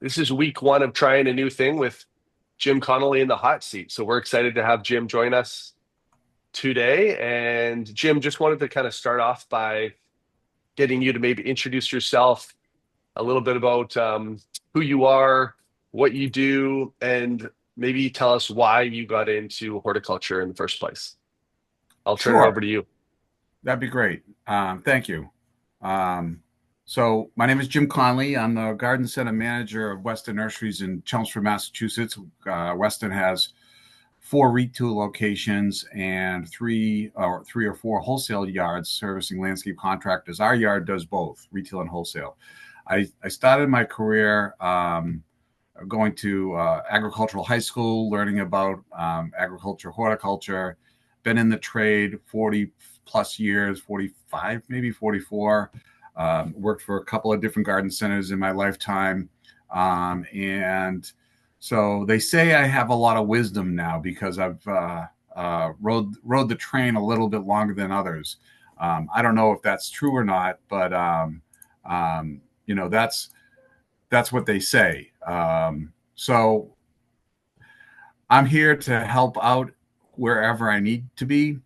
This is week one of trying a new thing with Jim Connolly in the hot seat. So we're excited to have Jim join us today. And Jim, just wanted to kind of start off by getting you to maybe introduce yourself a little bit about who you are, what you do, and maybe tell us why you got into horticulture in the first place. I'll turn it over Sure, to you. that'd be great. Thank you. Um, so my name is Jim Conley. I'm the Garden Center Manager of Weston Nurseries in Chelmsford, Massachusetts. Weston has four retail locations and three or four wholesale yards servicing landscape contractors. Our yard does both retail and wholesale. I started my career going to agricultural high school, learning about agriculture, horticulture, been in the trade 40 plus years, 45, maybe 44. Worked for a couple of different garden centers in my lifetime. And so they say I have a lot of wisdom now because I've rode the train a little bit longer than others. I don't know if that's true or not, but you know that's what they say. So I'm here to help out wherever I need to be,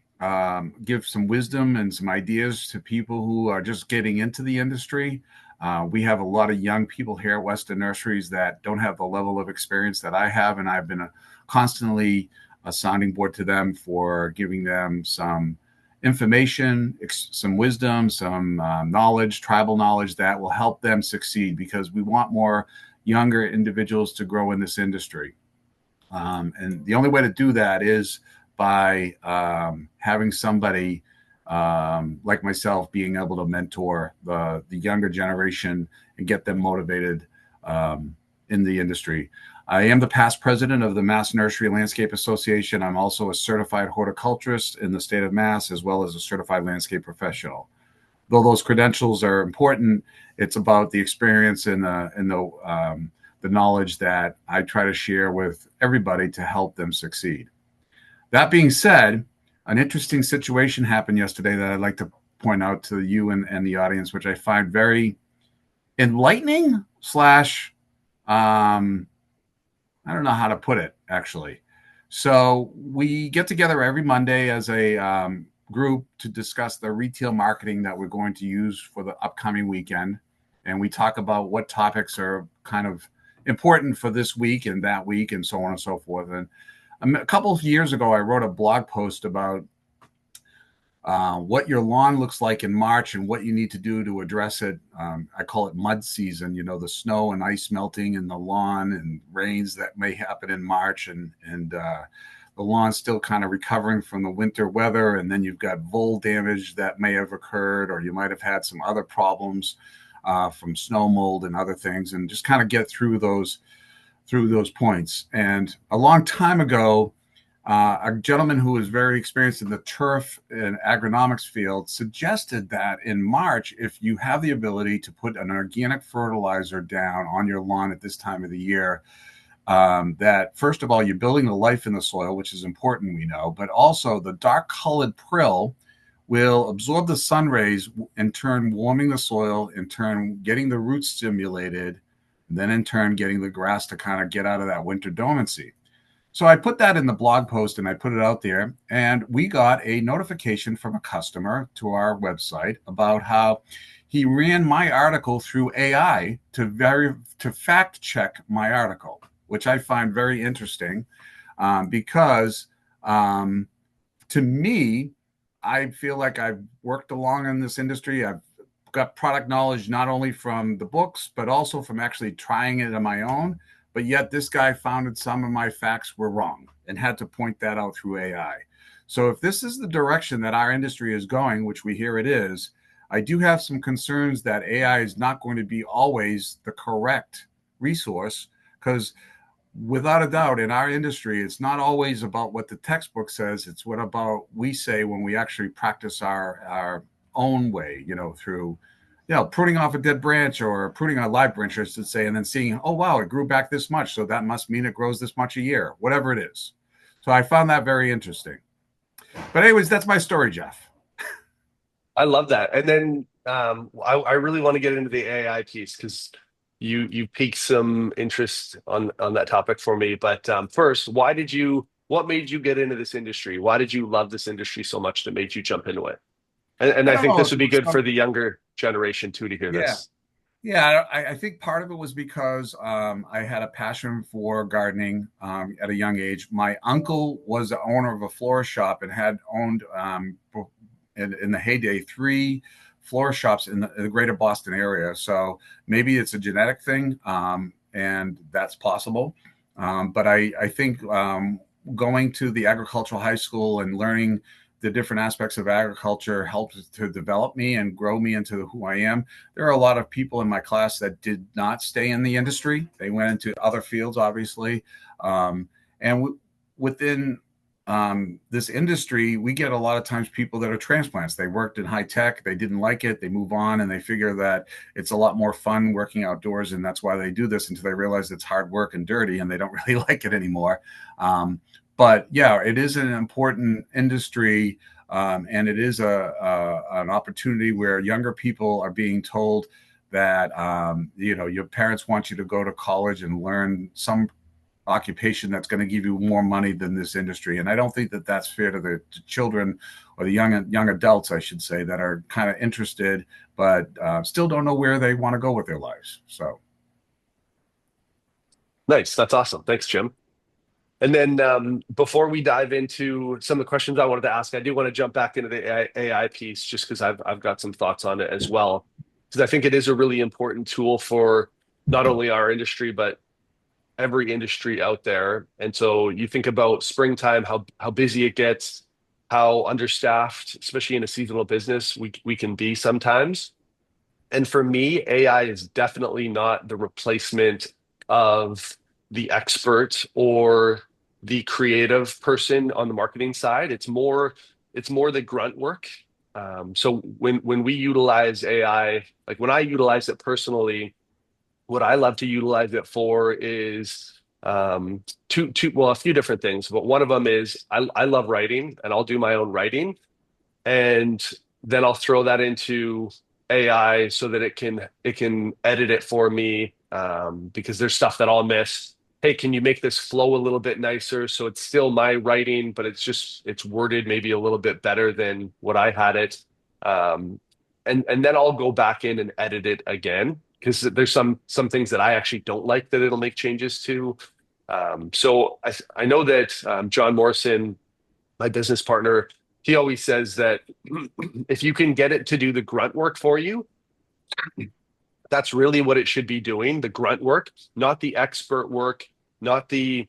give some wisdom and some ideas to people who are just getting into the industry. We have a lot of young people here at Weston Nurseries that don't have the level of experience that I have, and I've been constantly a sounding board to them for giving them some information, some wisdom, some knowledge, tribal knowledge that will help them succeed because we want more younger individuals to grow in this industry. And the only way to do that is by having somebody like myself being able to mentor the younger generation and get them motivated in the industry. I am the past president of the Mass Nursery Landscape Association. I'm also a certified horticulturist in the state of Mass, as well as a certified landscape professional. Though those credentials are important, it's about the experience and the knowledge that I try to share with everybody to help them succeed. That being said, an interesting situation happened yesterday that I'd like to point out to you and the audience, which I find very enlightening slash I don't know how to put it actually. So we get together every Monday as a group to discuss the retail marketing that we're going to use for the upcoming weekend, and we talk about what topics are kind of important for this week and that week, and so on and so forth. And a couple of years ago, I wrote a blog post about what your lawn looks like in March and what you need to do to address it. I call it mud season, you know, the snow and ice melting in the lawn and rains that may happen in March and the lawn's still kind of recovering from the winter weather. And then you've got vole damage that may have occurred, or you might have had some other problems from snow mold and other things, and just kind of get through those points. And a long time ago, a gentleman who was very experienced in the turf and agronomics field suggested that in March, if you have the ability to put an organic fertilizer down on your lawn at this time of the year, that first of all, you're building the life in the soil, which is important, we know, but also the dark colored prill will absorb the sun rays, in turn warming the soil, in turn getting the roots stimulated, and then in turn getting the grass to kind of get out of that winter dormancy. So I put that in the blog post and I put it out there, and we got a notification from a customer to our website about how he ran my article through AI to fact check my article, which I find very interesting because um, to me, I feel like I've worked along in this industry. I've got product knowledge not only from the books, but also from actually trying it on my own. But yet, this guy found that some of my facts were wrong and had to point that out through AI. So, if this is the direction that our industry is going, which we hear it is, I do have some concerns that AI is not going to be always the correct resource because without a doubt in our industry it's not always about what the textbook says, it's what about we say when we actually practice our own way, you know, through pruning off a dead branch or pruning a live branch, I should say, and then seeing, oh wow, it grew back this much, so that must mean it grows this much a year, whatever it is. So I found that very interesting. But anyways, that's my story, Jeff. I love that. And then I really want to get into the AI piece because you piqued some interest on that topic for me. But first, what made you get into this industry? Why did you love this industry so much that made you jump into it? And I I don't think know this if would it be was good for some. the younger generation too to hear Yeah, this. yeah. I think part of it was because I had a passion for gardening at a young age. My uncle was the owner of a florist shop and had owned in the heyday three florist shops in the greater Boston area. So maybe it's a genetic thing, and that's possible. But I think going to the agricultural high school and learning the different aspects of agriculture helped to develop me and grow me into who I am. There are a lot of people in my class that did not stay in the industry. They went into other fields, obviously. And within this industry, we get a lot of times people that are transplants. They worked in high tech, they didn't like it, they move on, and they figure that it's a lot more fun working outdoors, and that's why they do this until they realize it's hard work and dirty, and they don't really like it anymore. But yeah, it is an important industry, and it is an opportunity where younger people are being told that your parents want you to go to college and learn some occupation that's going to give you more money than this industry. And I don't think that that's fair to the children or the young adults, I should say, that are kind of interested but still don't know where they want to go with their lives. So Nice. That's awesome. Thanks, Jim. And then before we dive into some of the questions I wanted to ask, I do want to jump back into the AI piece just because I've got some thoughts on it as well. Because I think it is a really important tool for not only our industry, but every industry out there. And so you think about springtime, how busy it gets, how understaffed, especially in a seasonal business, we can be sometimes. And for me, AI is definitely not the replacement of the expert or the creative person on the marketing side. It's more the grunt work. So when we utilize AI, like when I utilize it personally, what I love to utilize it for is a few different things. But one of them is I love writing, and I'll do my own writing, and then I'll throw that into AI so that it can edit it for me, because there's stuff that I'll miss. Hey, can you make this flow a little bit nicer so it's still my writing, but it's worded maybe a little bit better than what I had it. And then I'll go back in and edit it again because there's some things that I actually don't like that it'll make changes to. So I know that John Morrison, my business partner, he always says that if you can get it to do the grunt work for you, that's really what it should be doing, the grunt work, not the expert work, not the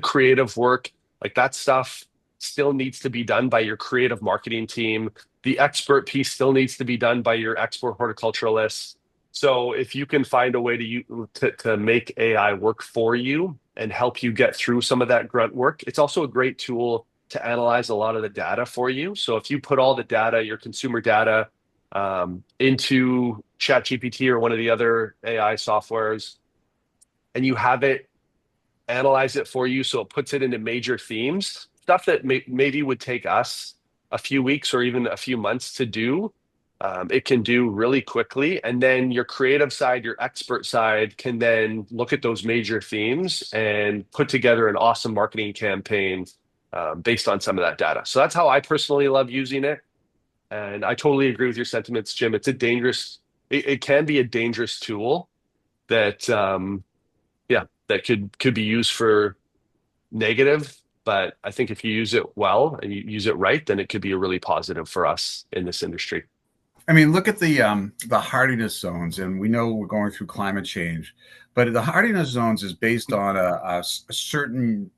creative work. Like that stuff still needs to be done by your creative marketing team. The expert piece still needs to be done by your expert horticulturalists. So if you can find a way to make AI work for you and help you get through some of that grunt work, it's also a great tool to analyze a lot of the data for you. So if you put all the data, your consumer data, into ChatGPT or one of the other AI softwares, and you have it analyze it for you so it puts it into major themes, stuff that maybe would take us a few weeks or even a few months to do. It can do really quickly. And then your creative side, your expert side can then look at those major themes and put together an awesome marketing campaign based on some of that data. So that's how I personally love using it. And I totally agree with your sentiments, Jim. It can be a dangerous tool that, yeah, that could be used for negative, but I think if you use it well and you use it right, then it could be a really positive for us in this industry. I mean, look at the hardiness zones, and we know we're going through climate change, but the hardiness zones is based on a certain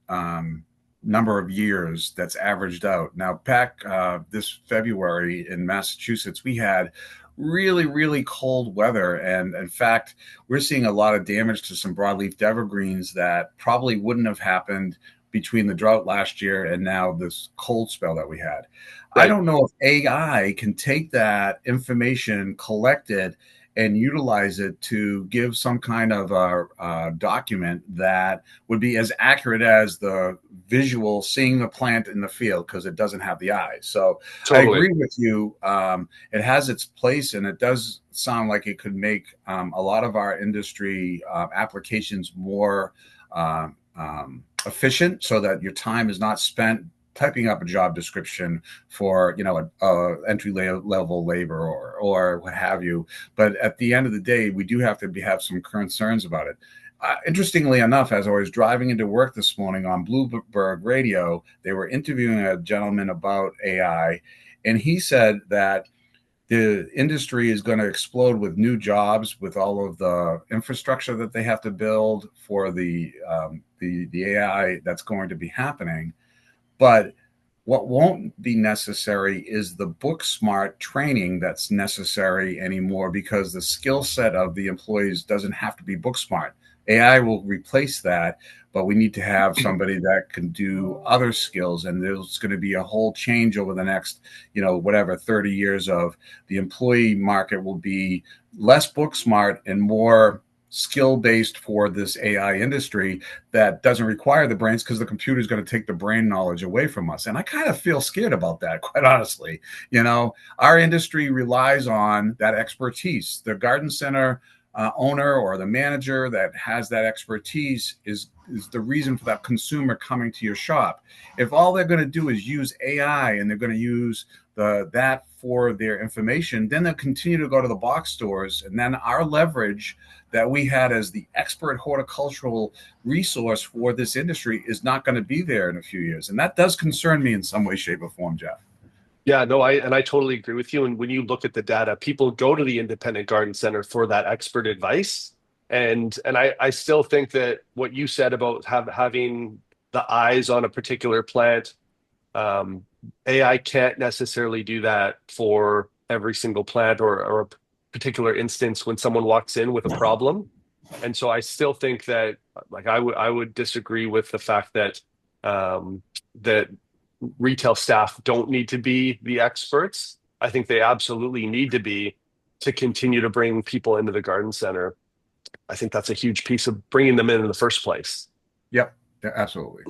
number of years that's averaged out. Now, back this February in Massachusetts, we had really, really cold weather, and in fact, we're seeing a lot of damage to some broadleaf evergreens that probably wouldn't have happened between the drought last year and now this cold spell that we had. I Right. don't know if AI can take that information collected and utilize it to give some kind of a document that would be as accurate as the visual seeing the plant in the field, because it doesn't have the eyes. So I Totally. agree with you. It has its place, and it does sound like it could make a lot of our industry applications more efficient, so that your time is not spent typing up a job description for a entry level labor or what have you. But at the end of the day, we do have to have some concerns about it. Interestingly enough, as I was driving into work this morning on Bloomberg Radio, they were interviewing a gentleman about AI, and he said that the industry is going to explode with new jobs, with all of the infrastructure that they have to build for the AI that's going to be happening. But what won't be necessary is the book smart training that's necessary anymore, because the skill set of the employees doesn't have to be book smart. AI will replace that, but we need to have somebody that can do other skills. And there's going to be a whole change over the next, whatever, 30 years of the employee market will be less book smart and more skill based for this AI industry that doesn't require the brains, because the computer is going to take the brain knowledge away from us. And I kind of feel scared about that, quite honestly. Our industry relies on that expertise. The garden center owner or the manager that has that expertise is the reason for that consumer coming to your shop. If all they're going to do is use AI and they're going to use that for their information, then they'll continue to go to the box stores, and then our leverage that we had as the expert horticultural resource for this industry is not going to be there in a few years. And that does concern me in some way, shape, or form, Jeff. Yeah, no, I totally agree with you. And when you look at the data, people go to the independent garden center for that expert advice. And I still think that what you said about having the eyes on a particular plant, um, AI can't necessarily do that for every single plant or a particular instance when someone walks in with a problem. And so I still think that, like, I would disagree with the fact that retail staff don't need to be the experts. I think they absolutely need to be to continue to bring people into the garden center. I think that's a huge piece of bringing them in the first place. Yep, yeah, absolutely.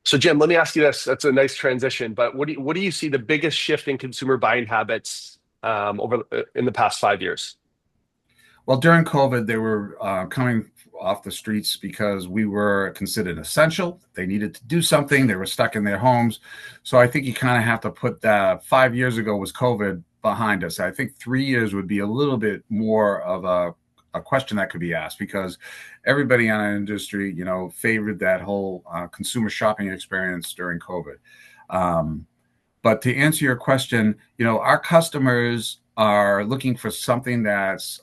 So, Jim, let me ask you this. That's a nice transition, but what do you see the biggest shift in consumer buying habits over in the past 5 years? Well, during COVID, they were coming off the streets because we were considered essential. They needed to do something. They were stuck in their homes. So I think you kind of have to put that 5 years ago was COVID behind us. I think 3 years would be a little bit more of a question that could be asked, because everybody in our industry, favored that whole consumer shopping experience during COVID. Um, but to answer your question, our customers are looking for something that's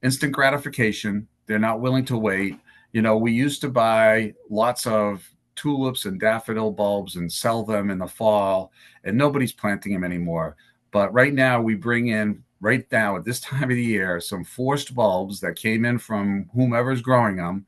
instant gratification. They're not willing to wait. We used to buy lots of tulips and daffodil bulbs and sell them in the fall, and nobody's planting them anymore. But right now, we bring in, right now at this time of the year, some forced bulbs that came in from whomever's growing them,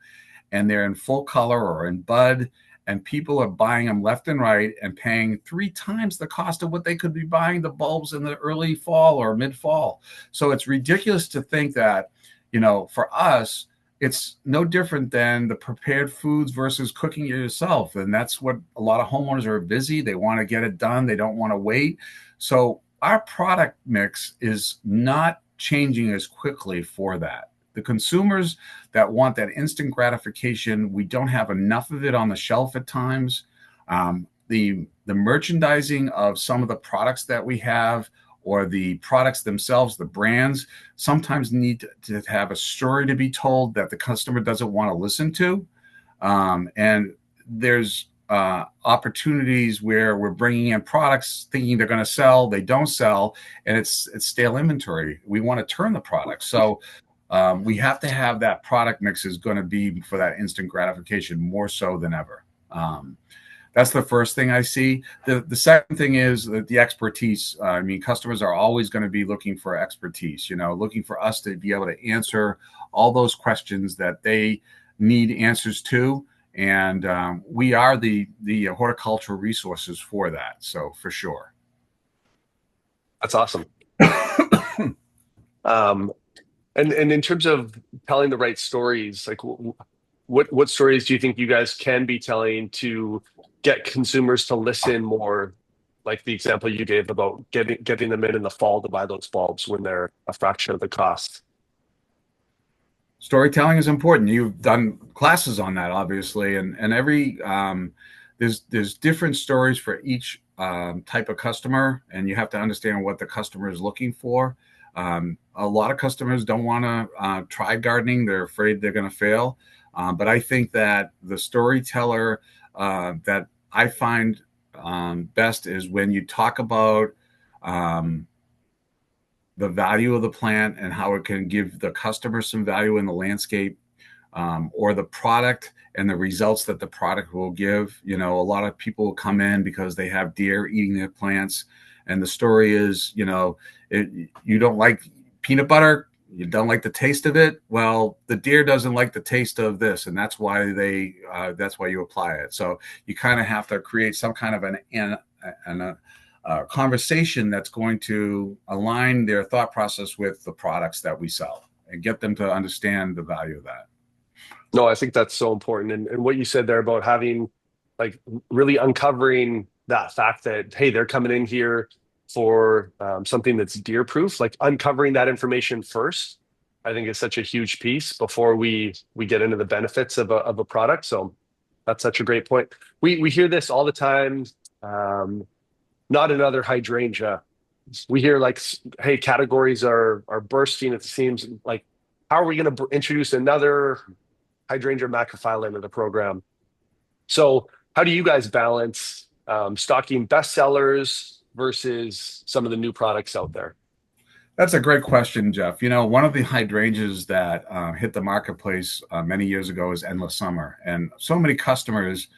and they're in full color or in bud, and people are buying them left and right and paying 3 times the cost of what they could be buying the bulbs in the early fall or mid fall. So it's ridiculous to think that, for us, it's no different than the prepared foods versus cooking it yourself. And that's what a lot of homeowners are busy. They want to get it done. They don't want to wait. So our product mix is not changing as quickly for that. The consumers that want that instant gratification, we don't have enough of it on the shelf at times. The merchandising of some of the products that we have, or the products themselves, the brands, sometimes need to have a story to be told that the customer doesn't want to listen to. And there's opportunities where we're bringing in products thinking they're going to sell, they don't sell, and it's stale inventory. We want to turn the product. So we have to have that product mix is going to be for that instant gratification more so than ever. That's the first thing I see. The second thing is the expertise. I mean, customers are always going to be looking for expertise, looking for us to be able to answer all those questions that they need answers to. And we are the horticultural resources for that. So for sure. That's awesome. Um, and in terms of telling the right stories, like what stories do you think you guys can be telling to get consumers to listen more? Like the example you gave about getting them in the fall to buy those bulbs when they're a fraction of the cost. Storytelling is important. You've done classes on that, obviously, and every there's different stories for each type of customer, and you have to understand what the customer is looking for. A lot of customers don't want to try gardening; they're afraid they're going to fail. But I think that the storyteller that I find best is when you talk about um, the value of the plant and how it can give the customer some value in the landscape, or the product and the results that the product will give. You know, a lot of people will come in because they have deer eating their plants, and the story is, you don't like peanut butter, you don't like the taste of it. Well, the deer doesn't like the taste of this, and that's why you apply it. So you kind of have to create some kind of a conversation that's going to align their thought process with the products that we sell and get them to understand the value of that. No, I think that's so important. And what you said there about having like really uncovering that fact that, hey, they're coming in here for something that's deer proof, like uncovering that information first, I think is such a huge piece before we get into the benefits of a product. So that's such a great point. We hear this all the time. Um, Not another hydrangea. We hear like, hey, categories are bursting. It seems like, how are we going to introduce another hydrangea macrophylla into the program? So, how do you guys balance stocking bestsellers versus some of the new products out there? That's a great question, Jeff. You know, one of the hydrangeas that hit the marketplace many years ago is Endless Summer. And so many customers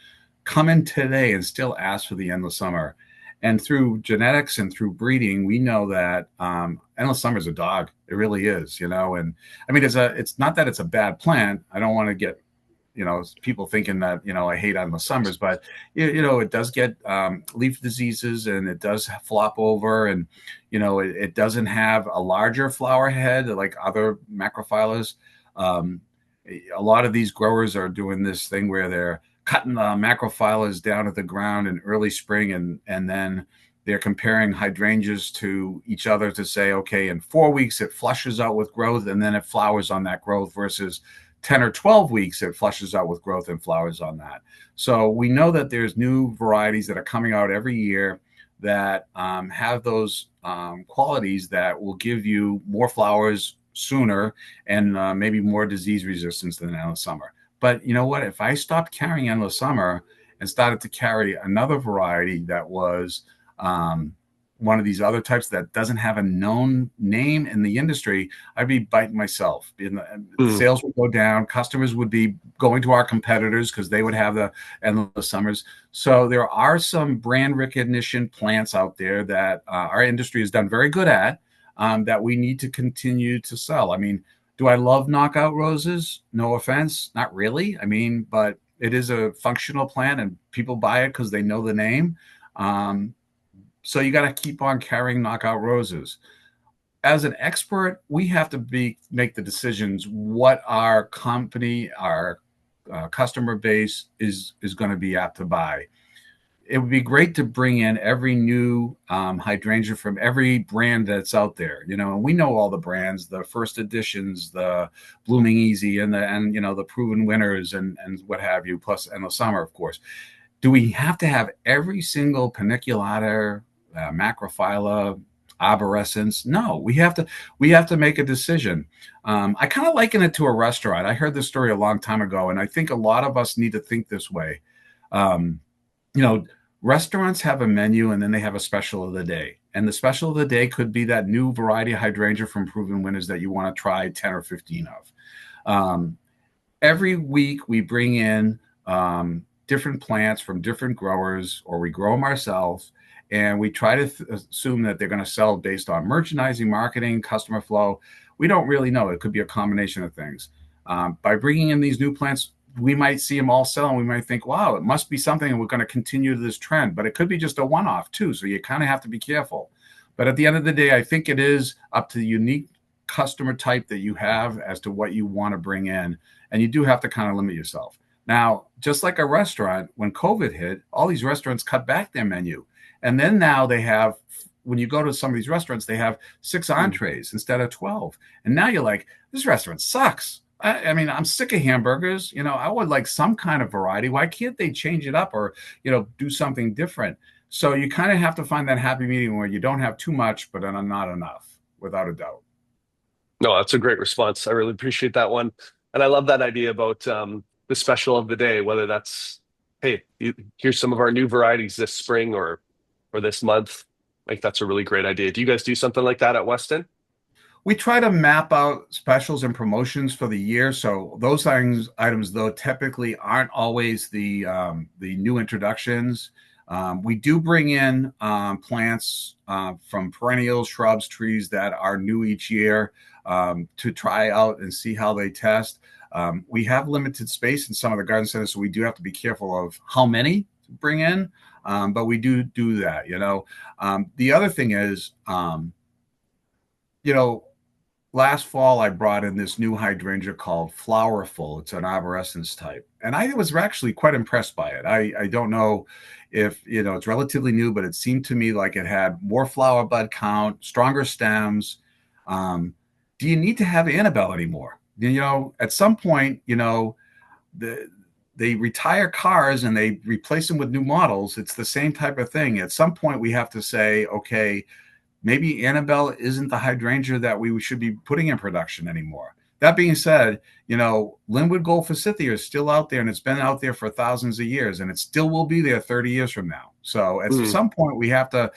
come in today and still ask for the Endless Summer. And through genetics and through breeding, we know that Endless Summer is a dog. It really is, And I mean, it's not that it's a bad plant. I don't want to get people thinking that I hate Endless Summers, but it does get leaf diseases, and it does flop over, and it doesn't have a larger flower head like other macrophyllas. um, a lot of these growers are doing this thing where they're cutting the macrophyllas down at the ground in early spring, and then they're comparing hydrangeas to each other to say, okay, in 4 weeks it flushes out with growth and then it flowers on that growth, versus 10 or 12 weeks it flushes out with growth and flowers on that. So we know that there's new varieties that are coming out every year that have those qualities that will give you more flowers sooner, and maybe more disease resistance than Endless Summer. But you know what? If I stopped carrying Endless Summer and started to carry another variety that was um, one of these other types that doesn't have a known name in the industry, I'd be biting myself. Mm. Sales would go down. Customers would be going to our competitors because they would have the Endless Summers. So there are some brand recognition plants out there that our industry has done very good at, that we need to continue to sell. I mean, do I love knockout roses? No offense, not really. I mean, but it is a functional plant, and people buy it because they know the name. Um, so you got to keep on carrying knockout roses. As an expert, we have to make the decisions what our company, our customer base is going to be apt to buy. It would be great to bring in every new hydrangea from every brand that's out there. And we know all the brands, the first editions, the Blooming Easy, and the proven winners, and what have you, plus Endless Summer, of course. Do we have to have every single paniculata, macrophylla, arborescens? No, we have to make a decision. I kind of liken it to a restaurant. I heard this story a long time ago, and I think a lot of us need to think this way. Um, you know, Restaurants have a menu, and then they have a special of the day. And the special of the day could be that new variety of hydrangea from proven winners that you want to try 10 or 15 of. Um, every week we bring in different plants from different growers, or we grow them ourselves, and we try to assume that they're going to sell based on merchandising, marketing, customer flow. We don't really know. It could be a combination of things. By bringing in these new plants, we might see them all sell, and we might think, wow, it must be something, and we're going to continue this trend. But it could be just a one-off too, so you kind of have to be careful. But at the end of the day, I think it is up to the unique customer type that you have as to what you want to bring in. And you do have to kind of limit yourself. Now, just like a restaurant, when COVID hit, all these restaurants cut back their menu. And then now they have, when you go to some of these restaurants, they have 6 Mm. entrees instead of 12. And now you're like, this restaurant sucks. I mean, I'm sick of hamburgers. I would like some kind of variety. Why can't they change it up or, do something different? So you kind of have to find that happy medium where you don't have too much, but then not enough, without a doubt. No, that's a great response. I really appreciate that one. And I love that idea about the special of the day, whether that's, hey, here's some of our new varieties this spring or this month. Like that's a really great idea. Do you guys do something like that at Weston? We try to map out specials and promotions for the year. So those items, though, typically aren't always the new introductions. We do bring in plants from perennials, shrubs, trees that are new each year to try out and see how they test. We have limited space in some of the garden centers, so we do have to be careful of how many to bring in. But we do that. The other thing is, you know, last fall I brought in this new hydrangea called Flowerful. It's an arborescens type, and I was actually quite impressed by it. I don't know if it's relatively new, but it seemed to me like it had more flower bud count, stronger stems. Do you need to have Annabelle anymore? At some point, the they retire cars and they replace them with new models. It's the same type of thing. At some point, we have to say, okay, maybe Annabelle isn't the hydrangea that we should be putting in production anymore. That being said, Linwood Gold Forsythia is still out there, and it's been out there for thousands of years, and it still will be there 30 years from now. So at Mm. some point, we have to,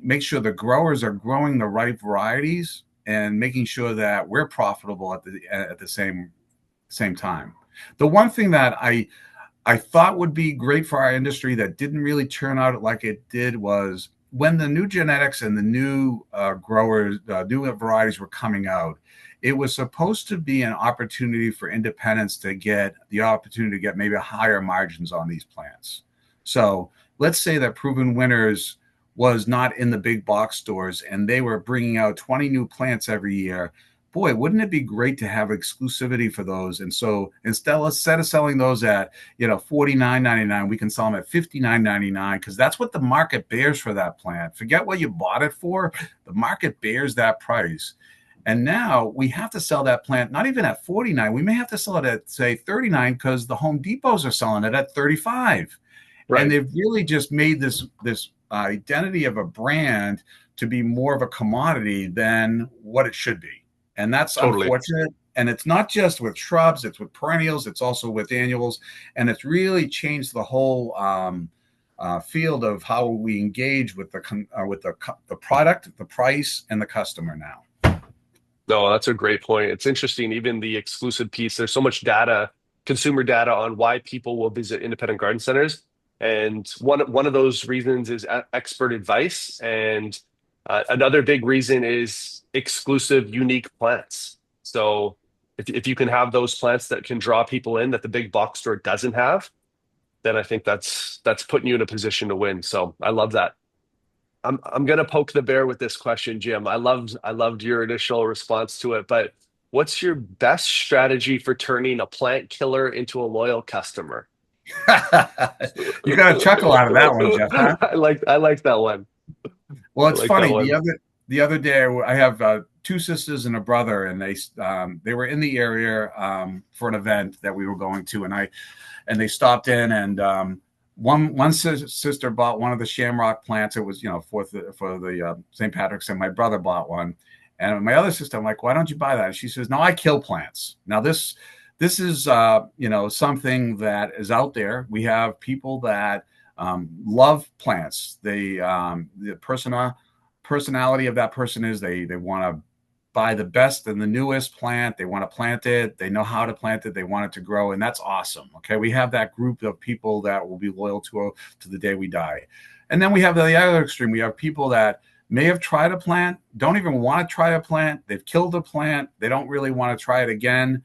make sure the growers are growing the right varieties and making sure that we're profitable at the same time. The one thing that I thought would be great for our industry that didn't really turn out like it did was when the new genetics and the new growers, new varieties were coming out. It was supposed to be an opportunity for independents to get the opportunity to get maybe higher margins on these plants. So let's say that Proven Winners was not in the big box stores and they were bringing out 20 new plants every year. Boy, wouldn't it be great to have exclusivity for those? And so instead of selling those at $49.99, we can sell them at $59.99 because that's what the market bears for that plant. Forget what you bought it for; the market bears that price. And now we have to sell that plant not even at 49. We may have to sell it at say 39 because the Home Depots are selling it at 35. And Right. they've really just made this identity of a brand to be more of a commodity than what it should be. And that's Totally. unfortunate. And it's not just with shrubs, it's with perennials, it's also with annuals. And it's really changed the whole field of how we engage with the product, the price, and the customer now. No, that's a great point. It's interesting, even the exclusive piece, there's so much data, consumer data on why people will visit independent garden centers. And one of those reasons is expert advice. And another big reason is exclusive, unique plants. So if you can have those plants that can draw people in that the big box store doesn't have, then I think that's putting you in a position to win. So I love that. I'm gonna poke the bear with this question, Jim. I loved your initial response to it, but what's your best strategy for turning a plant killer into a loyal customer? You got a chuckle out of that one, Jeff, huh? I like that one. Well, I it's like that funny. one. The other day, I have two sisters and a brother, and they were in the area for an event that we were going to, and they stopped in, and one sister bought one of the shamrock plants. It was for the St. Patrick's, and my brother bought one, and my other sister, I'm like, why don't you buy that? And she says, no, I kill plants. Now this is something that is out there. We have people that love plants. The personality of that person is they want to buy the best and the newest plant. They want to plant it. They know how to plant it. They want it to grow, and that's awesome. Okay, we have that group of people that will be loyal to the day we die, and then we have the other extreme. We have people that may have tried a plant, don't even want to try a plant. They've killed a plant. They don't really want to try it again.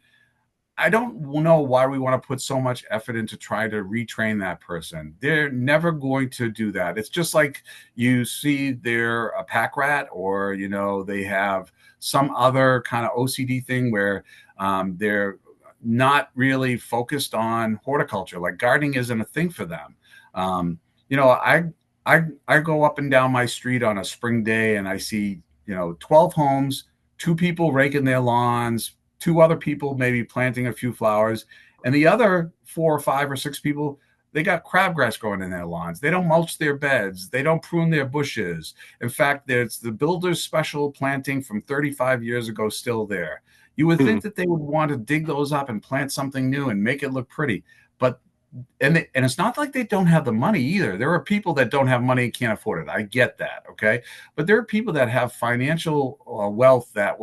I don't know why we want to put so much effort into trying to retrain that person. They're never going to do that. It's just like you see they're a pack rat, or they have some other kind of OCD thing where they're not really focused on horticulture. Like gardening isn't a thing for them. Um, you know, I I go up and down my street on a spring day and I see 12 homes, two people raking their lawns, two other people maybe planting a few flowers, and the other four or five or six people, they got crabgrass growing in their lawns. They don't mulch their beds. They don't prune their bushes. In fact, there's the builder's special planting from 35 years ago still there. You would Hmm, think that they would want to dig those up and plant something new and make it look pretty, but and it's not like they don't have the money either. There are people that don't have money and can't afford it. I get that, okay, but there are people that have financial wealth that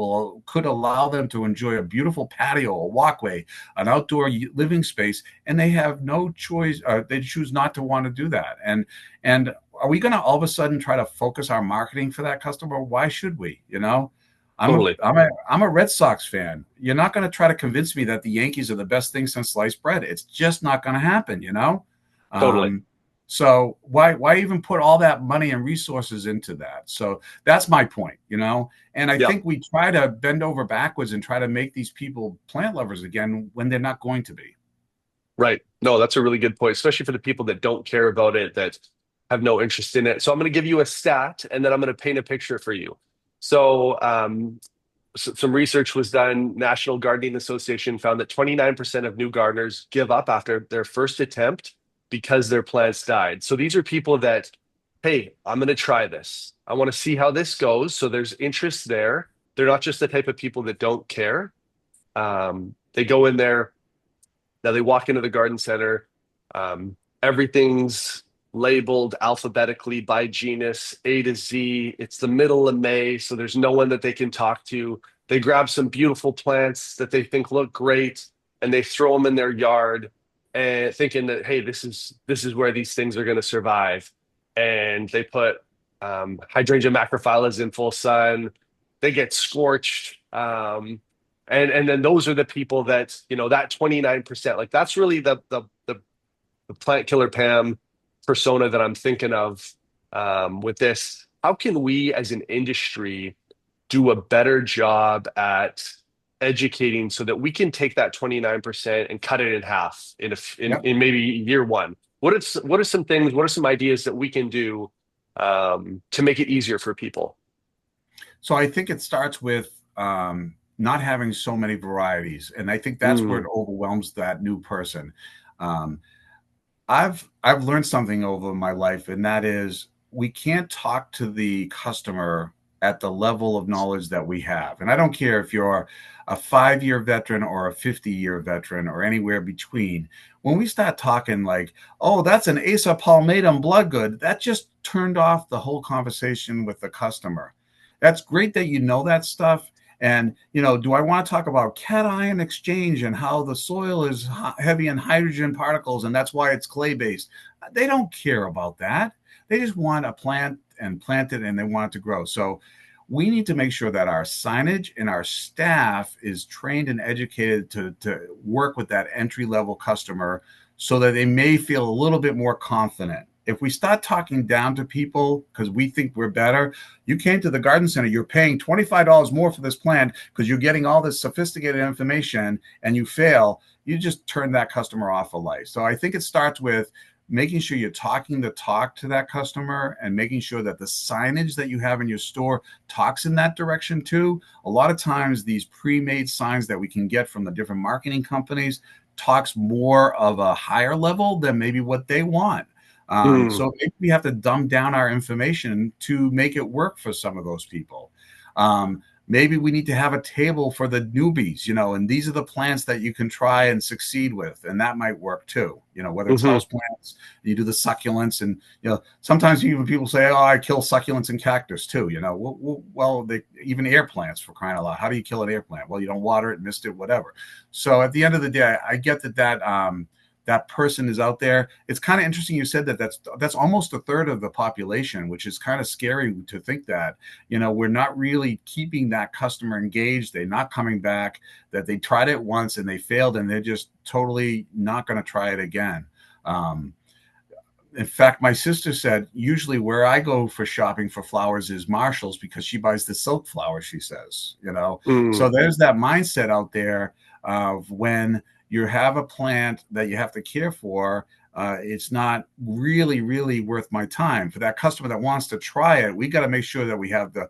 could allow them to enjoy a beautiful patio, a walkway, an outdoor living space, and they have no choice. They choose not to want to do that. And are we going to all of a sudden try to focus our marketing for that customer? Why should we? totally, I'm a Red Sox fan. You're not going to try to convince me that the Yankees are the best thing since sliced bread. It's just not going to happen. totally. Um, so why even put all that money and resources into that? So that's my point. And I Yeah, think we try to bend over backwards and try to make these people plant lovers again when they're not going to be. right. No, that's a really good point, especially for the people that don't care about it, that have no interest in it. So I'm going to give you a stat, and then I'm going to paint a picture for you. So, some research was done. National Gardening Association found that 29% of new gardeners give up after their first attempt because their plants died. So these are people that, hey, I'm going to try this. I want to see how this goes. So there's interest there. They're not just the type of people that don't care. They go in there. Now they walk into the garden center. Everything's labeled alphabetically by genus, A to Z. It's the middle of May, so there's no one that they can talk to. They grab some beautiful plants that they think look great, and they throw them in their yard, and thinking that, hey, this is where these things are going to survive. And they put hydrangea macrophylla in full sun. They get scorched. And then those are the people that, that 29%, like that's really the plant killer Pam persona that I'm thinking of with this. How can we as an industry do a better job at educating so that we can take that 29% and cut it in half Yep. in maybe year one? What are some things, what are some ideas that we can do to make it easier for people? So I think it starts with not having so many varieties, and I think that's where Mm, it overwhelms that new person. Um, I've learned something over my life, and that is we can't talk to the customer at the level of knowledge that we have. And I don't care if you're a 5 year veteran or a 50-year veteran or anywhere between. When we start talking like, oh, that's an Asa palmatum bloodgood, that just turned off the whole conversation with the customer. That's great that you know that stuff. And, do I want to talk about cation exchange and how the soil is heavy in hydrogen particles and that's why it's clay based? They don't care about that. They just want a plant and plant it and they want it to grow. So we need to make sure that our signage and our staff is trained and educated to work with that entry level customer so that they may feel a little bit more confident. If we start talking down to people because we think we're better, you came to the garden center, you're paying $25 more for this plant because you're getting all this sophisticated information and you fail, you just turn that customer off of life. So I think it starts with making sure you're talking the talk to that customer and making sure that the signage that you have in your store talks in that direction too. A lot of times these pre-made signs that we can get from the different marketing companies talks more of a higher level than maybe what they want. mm, So maybe we have to dumb down our information to make it work for some of those people. Maybe we need to have a table for the newbies, and these are the plants that you can try and succeed with, and that might work too. Whether it's mhm, house plants, you do the succulents, and sometimes even people say, "Oh, I kill succulents and cactus too." Well, they even air plants for crying out loud. How do you kill an air plant? Well, you don't water it, mist it, whatever. So at the end of the day, I get that that person is out there. It's kind of interesting you said that that's almost a third of the population, which is kind of scary to think that, we're not really keeping that customer engaged. They're not coming back, that they tried it once and they failed and they're just totally not going to try it again. In fact, my sister said usually where I go for shopping for flowers is Marshall's because she buys the silk flowers, she says, So Mm, there's that mindset out there of when you have a plant that you have to care for, it's not really, really worth my time. For that customer that wants to try it, we got to make sure that we have the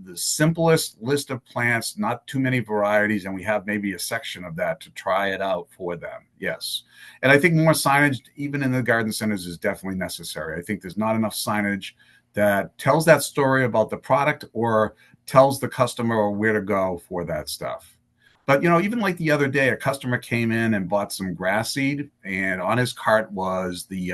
the simplest list of plants, not too many varieties, and we have maybe a section of that to try it out for them. Yes. And I think more signage, even in the garden centers, is definitely necessary. I think there's not enough signage that tells that story about the product or tells the customer where to go for that stuff. But even like the other day, a customer came in and bought some grass seed, and on his cart was the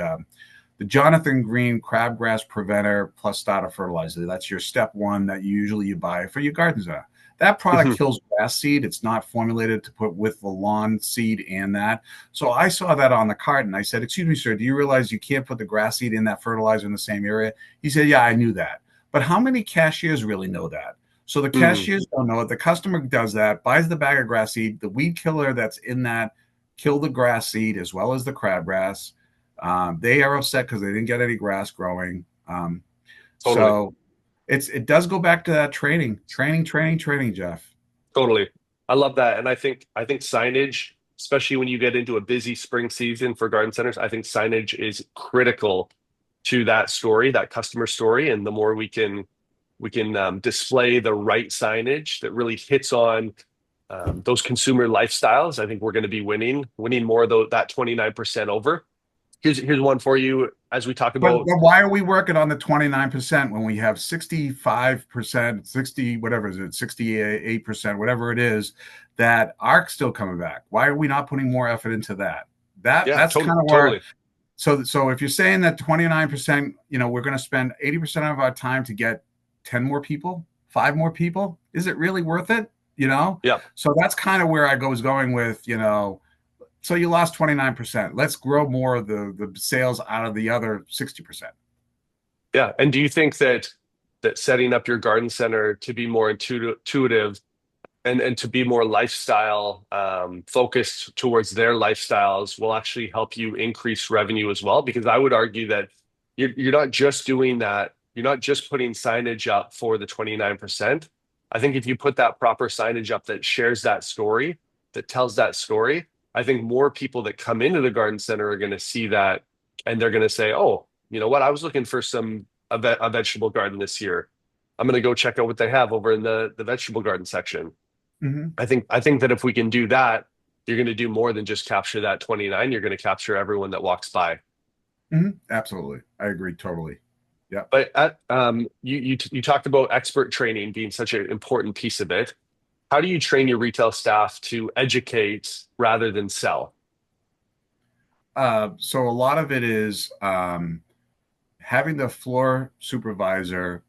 Jonathan Green crabgrass preventer plus starter fertilizer. That's your step one that you buy for your garden center. That product mhm. kills grass seed. It's not formulated to put with the lawn seed and that. So I saw that on the cart and I said, "Excuse me, sir, do you realize you can't put the grass seed in that fertilizer in the same area?" He said, "Yeah, I knew that." But how many cashiers really know that? So the Mm, cashiers don't know it. The customer does that, buys the bag of grass seed, the weed killer that's in that kill the grass seed as well as the crabgrass. They are upset because they didn't get any grass growing. totally. So it does go back to that training, Jeff. Totally. I love that. And I think signage, especially when you get into a busy spring season for garden centers, I think signage is critical to that story, that customer story. And the more we can display the right signage that really hits on those consumer lifestyles, I think we're going to be winning more of that 29% over. Here's one for you as we talk But, about. but why are we working on the 29% when we have 65%, 60, whatever is it, 68%, whatever it is, that are still coming back? Why are we not putting more effort into that? That Yeah, that's totally, kind of where. totally. So if you're saying that 29%, we're going to spend 80% of our time to get 10 more people, 5 more people, is it really worth it? Yeah. So that's kind of where I was going with, so you lost 29%. Let's grow more of the sales out of the other 60%. Yeah. And do you think that setting up your garden center to be more intuitive and to be more lifestyle focused towards their lifestyles will actually help you increase revenue as well? Because I would argue that you're not just doing that, you're not just putting signage up for the 29%. I think if you put that proper signage up that shares that story, that tells that story, I think more people that come into the garden center are going to see that and they're going to say, oh, you know what? I was looking for a vegetable garden this year. I'm going to go check out what they have over in the vegetable garden section. Mm-hmm. I think that if we can do that, you're going to do more than just capture that 29. You're going to capture everyone that walks by. Mm-hmm. Absolutely. I agree totally. Yeah. But you talked about expert training being such an important piece of it. How do you train your retail staff to educate rather than sell? So a lot of it is having the floor supervisor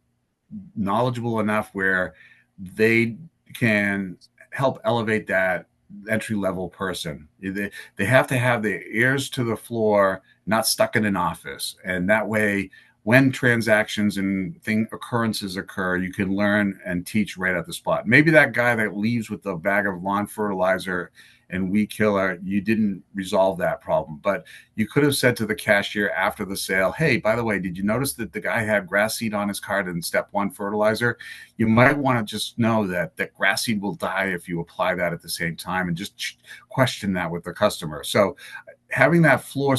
knowledgeable enough where they can help elevate that entry level person. They have to have their ears to the floor, not stuck in an office. And that way, when transactions and thing occurrences occur, you can learn and teach right at the spot. Maybe that guy that leaves with the bag of lawn fertilizer and weed killer, you didn't resolve that problem. But you could have said to the cashier after the sale, "Hey, by the way, did you notice that the guy had grass seed on his cart in step one fertilizer? You might want to just know that grass seed will die if you apply that at the same time," and just question that with the customer. So having that floor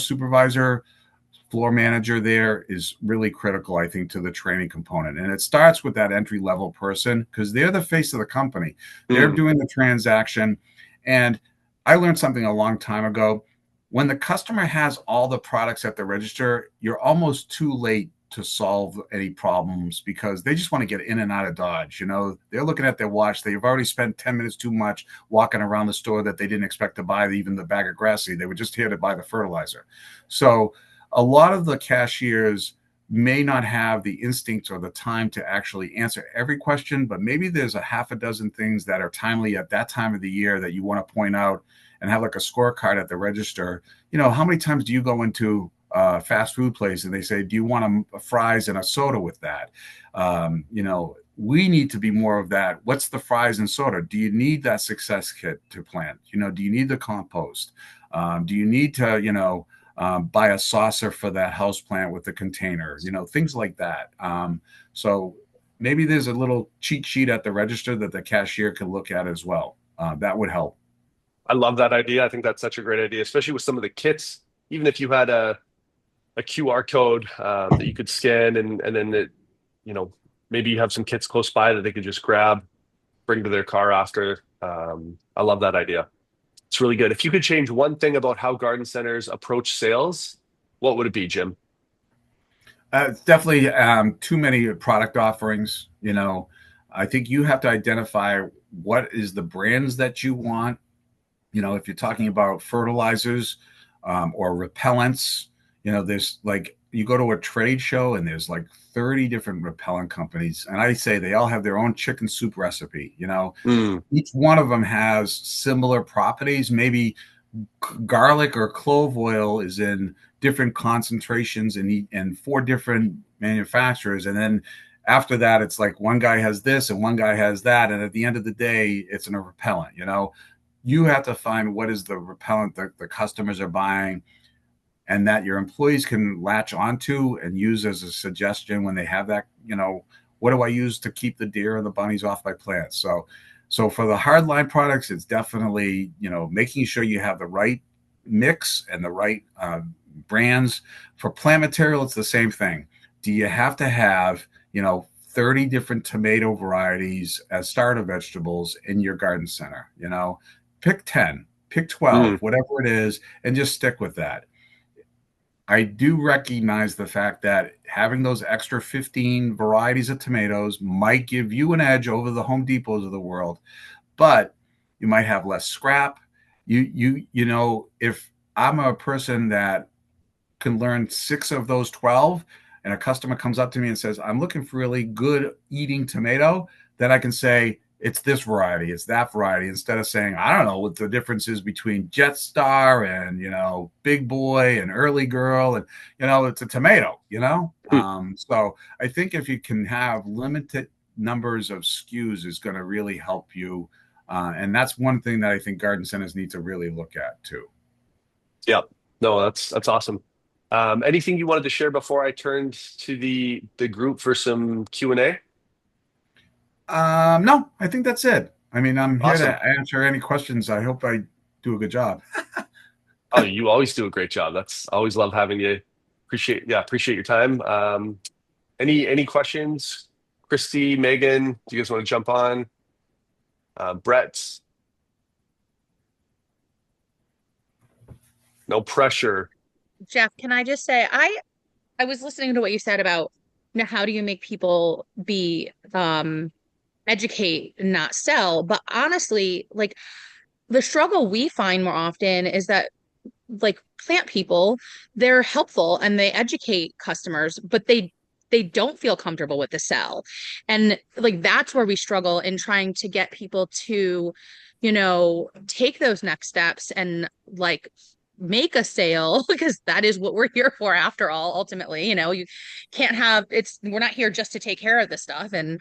manager there is really critical, I think, to the training component. And it starts with that entry level person because they're the face of the company. They're Mm, doing the transaction. And I learned something a long time ago. When the customer has all the products at the register, you're almost too late to solve any problems because they just want to get in and out of Dodge. They're looking at their watch. They've already spent 10 minutes too much walking around the store that they didn't expect to buy even the bag of grass seed. They were just here to buy the fertilizer. So a lot of the cashiers may not have the instinct or the time to actually answer every question, but maybe there's a half a dozen things that are timely at that time of the year that you want to point out and have like a scorecard at the register. How many times do you go into a fast food place and they say, do you want a fries and a soda with that? We need to be more of that. What's the fries and soda? Do you need that success kit to plant? Do you need the compost? Do you need to, buy a saucer for that house plant with the container? Things like that. So maybe there's a little cheat sheet at the register that the cashier can look at as well. That would help. I love that idea. I think that's such a great idea, especially with some of the kits. Even if you had a QR code that you could scan and then you know, maybe you have some kits close by that they could just grab, bring to their car after. I love that idea. It's really good. If you could change one thing about how garden centers approach sales, what would it be, Jim? Definitely too many product offerings. I think you have to identify what is the brands that you want. If you're talking about fertilizers or repellents, there's like you go to a trade show and there's like 30 different repellent companies. And I say they all have their own chicken soup recipe. Mm, Each one of them has similar properties. Maybe garlic or clove oil is in different concentrations and four different manufacturers. And then after that, it's like one guy has this and one guy has that. And at the end of the day, it's a repellent. You have to find what is the repellent that the customers are buying and that your employees can latch onto and use as a suggestion when they have that, what do I use to keep the deer and the bunnies off my plants? So for the hardline products, it's definitely, making sure you have the right mix and the right brands. For plant material, it's the same thing. Do you have to have, 30 different tomato varieties as starter vegetables in your garden center? Pick 10, pick 12, mm. whatever it is, and just stick with that. I do recognize the fact that having those extra 15 varieties of tomatoes might give you an edge over the Home Depots of the world, but you might have less scrap. If I'm a person that can learn 6 of those 12 and a customer comes up to me and says, I'm looking for really good eating tomato, then I can say, it's this variety, it's that variety, instead of saying, I don't know what the difference is between Jet Star and, Big Boy and Early Girl. And, it's a tomato, So I think if you can have limited numbers of SKUs is going to really help you. And that's one thing that I think garden centers need to really look at too. Yeah. No, that's awesome. Anything you wanted to share before I turned to the group for some Q&A? No, I think that's it. I mean, I'm here Awesome. to answer any questions. I hope I do a good job. Oh, you always do a great job. That's always love having you. Appreciate your time. Any questions? Christy, Megan, do you guys want to jump on? Brett, no pressure. Jeff, can I just say I was listening to what you said about, how do you make people be educate, not sell? But honestly, like the struggle we find more often is that like plant people, they're helpful and they educate customers, but they don't feel comfortable with the sell. And like that's where we struggle in trying to get people to, take those next steps and like make a sale because that is what we're here for after all. Ultimately, you can't have we're not here just to take care of the stuff. And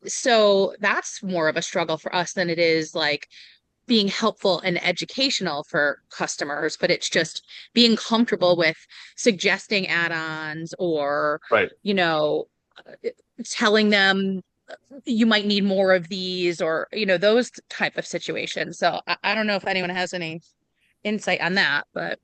so that's more of a struggle for us than it is like being helpful and educational for customers, but it's just being comfortable with suggesting add-ons or, Right. telling them you might need more of these or, those type of situations. So I don't know if anyone has any insight on that, but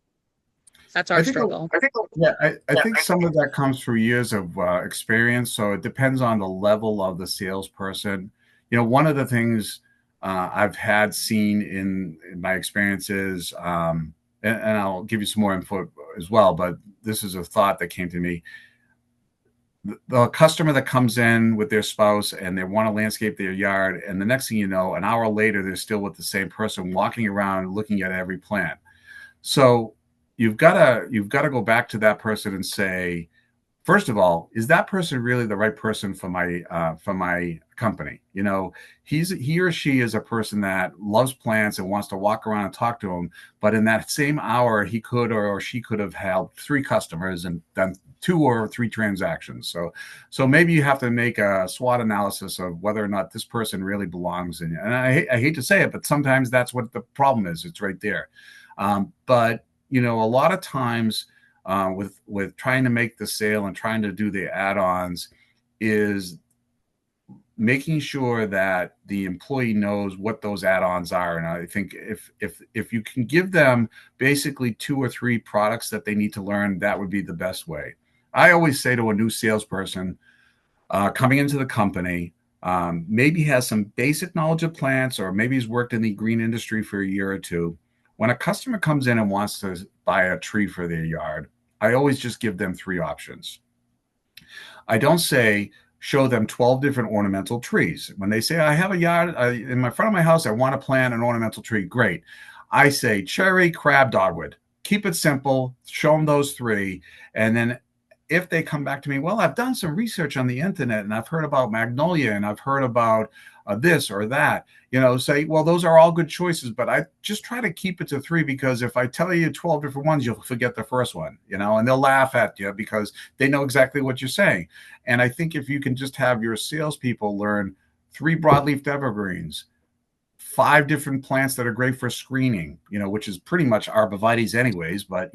that's I our think, struggle. yeah, I think some of that comes through years of experience. So it depends on the level of the salesperson. One of the things I've had seen in my experiences, and I'll give you some more info as well, but this is a thought that came to me. The customer that comes in with their spouse and they want to landscape their yard, and the next thing you know, an hour later, they're still with the same person walking around looking at every plant. So you've got to go back to that person and say, first of all, is that person really the right person for my company. He or she is a person that loves plants and wants to walk around and talk to them. But in that same hour, he could or she could have helped 3 customers and done 2 or 3 transactions. So maybe you have to make a SWOT analysis of whether or not this person really belongs in. And I hate to say it, but sometimes that's what the problem is. It's right there. But a lot of times with trying to make the sale and trying to do the add-ons is making sure that the employee knows what those add-ons are. And I think if you can give them basically 2 or 3 products that they need to learn, that would be the best way. I always say to a new salesperson coming into the company, maybe has some basic knowledge of plants, or maybe he's worked in the green industry for a year or 2. When a customer comes in and wants to buy a tree for their yard, I always just give them 3 options. I don't say show them 12 different ornamental trees. When they say, I have a yard in my front of my house, I want to plant an ornamental tree, great. I say cherry, crab, dogwood. Keep it simple, show them those 3. And then if they come back to me, well, I've done some research on the internet and I've heard about magnolia and I've heard about this or that, say, well, those are all good choices, but I just try to keep it to 3, because if I tell you 12 different ones, you'll forget the first one, and they'll laugh at you because they know exactly what you're saying. And I think if you can just have your salespeople learn 3 broadleaf evergreens, 5 different plants that are great for screening, which is pretty much arborvitaes anyways, but,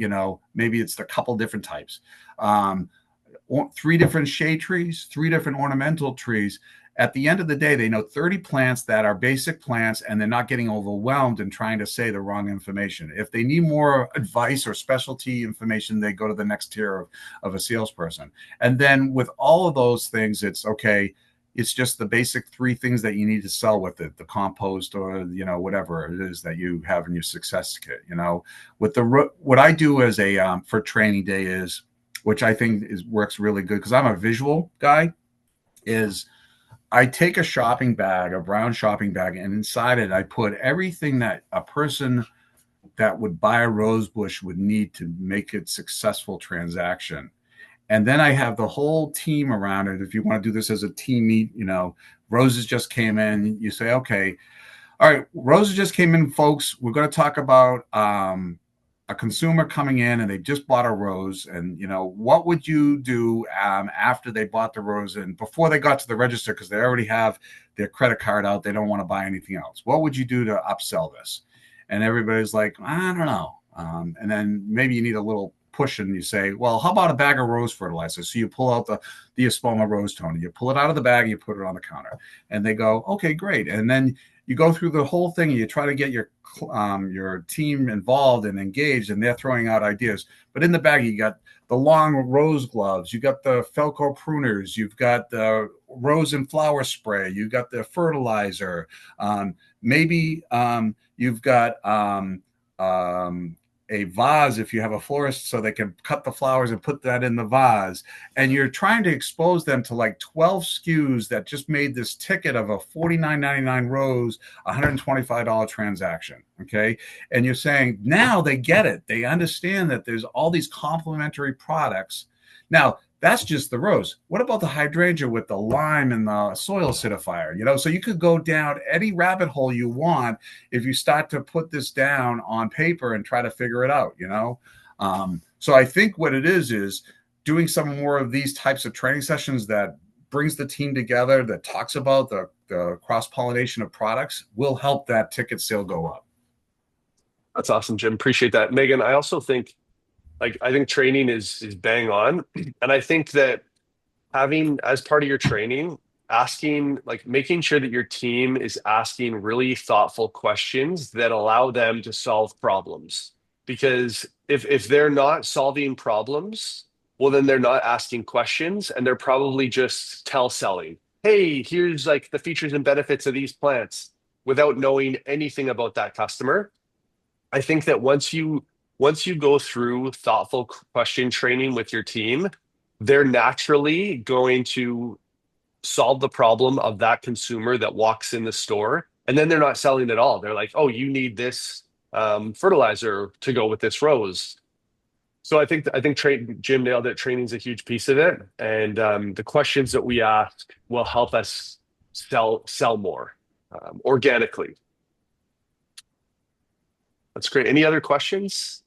maybe it's a couple different types. 3 different shade trees, 3 different ornamental trees. At the end of the day, they know 30 plants that are basic plants, and they're not getting overwhelmed and trying to say the wrong information. If they need more advice or specialty information, they go to the next tier of a salesperson. And then with all of those things, it's okay. It's just the basic 3 things that you need to sell with it, the compost or, whatever it is that you have in your success kit. With what I do as for training day is, which I think works really good because I'm a visual guy, is I take a brown shopping bag, and inside it, I put everything that a person that would buy a rose bush would need to make it successful transaction. And then I have the whole team around it. If you want to do this as a team meet, roses just came in, you say, okay, all right, roses just came in, folks. We're going to talk about a consumer coming in and they just bought a rose, and what would you do after they bought the rose and before they got to the register, because they already have their credit card out, they don't want to buy anything else. What would you do to upsell this? And everybody's like, I don't know. And then maybe you need a little push, and you say, well, how about a bag of rose fertilizer? So you pull out the Espoma rose toner, you pull it out of the bag and you put it on the counter, and they go, okay, great. And then you go through the whole thing and you try to get your team involved and engaged, and they're throwing out ideas. But in the bag, you got the long rose gloves, you got the Felco pruners, you've got the rose and flower spray, you got the fertilizer. Maybe you've got a vase if you have a florist, so they can cut the flowers and put that in the vase. And you're trying to expose them to like 12 SKUs that just made this ticket of a $49.99 rose, $125 transaction. Okay. And you're saying now they get it. They understand that there's all these complementary products. Now, that's just the rose. What about the hydrangea with the lime and the soil acidifier? So you could go down any rabbit hole you want if you start to put this down on paper and try to figure it out, So I think what it is doing some more of these types of training sessions that brings the team together, that talks about the cross-pollination of products, will help that ticket sale go up. That's awesome, Jim. Appreciate that. Megan, I also think training is bang on. And I think that having, as part of your training, making sure that your team is asking really thoughtful questions that allow them to solve problems. Because if they're not solving problems, well, then they're not asking questions, and they're probably just selling. Hey, here's the features and benefits of these plants, without knowing anything about that customer. I think that once you go through thoughtful question training with your team, they're naturally going to solve the problem of that consumer that walks in the store. And then they're not selling at all. They're like, oh, you need this fertilizer to go with this rose. So I think Jim nailed it. Training's a huge piece of it. And the questions that we ask will help us sell more organically. That's great. Any other questions?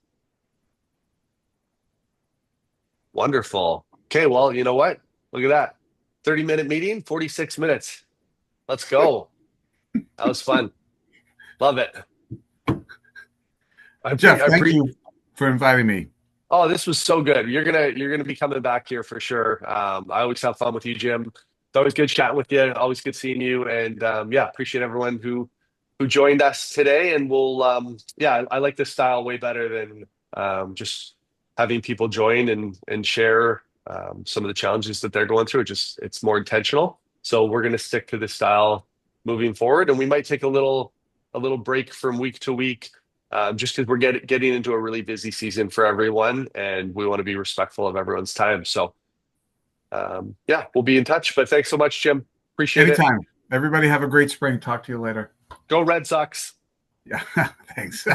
Wonderful. Okay, well, you know what? Look at that. 30-minute meeting, 46 minutes. Let's go. That was fun. Love it. Jeff, thank you for inviting me. Oh, this was so good. You're gonna be coming back here for sure. I always have fun with you, Jim. It's always good chatting with you. Always good seeing you. And yeah, appreciate everyone who joined us today. And we'll yeah, I like this style way better than just having people join and share some of the challenges that they're going through. It's more intentional. So we're gonna stick to this style moving forward, and we might take a little break from week to week just because we're getting into a really busy season for everyone, and we want to be respectful of everyone's time. So, yeah, we'll be in touch. But thanks so much, Jim. Appreciate it. Anytime. Everybody have a great spring. Talk to you later. Go Red Sox. Yeah, thanks.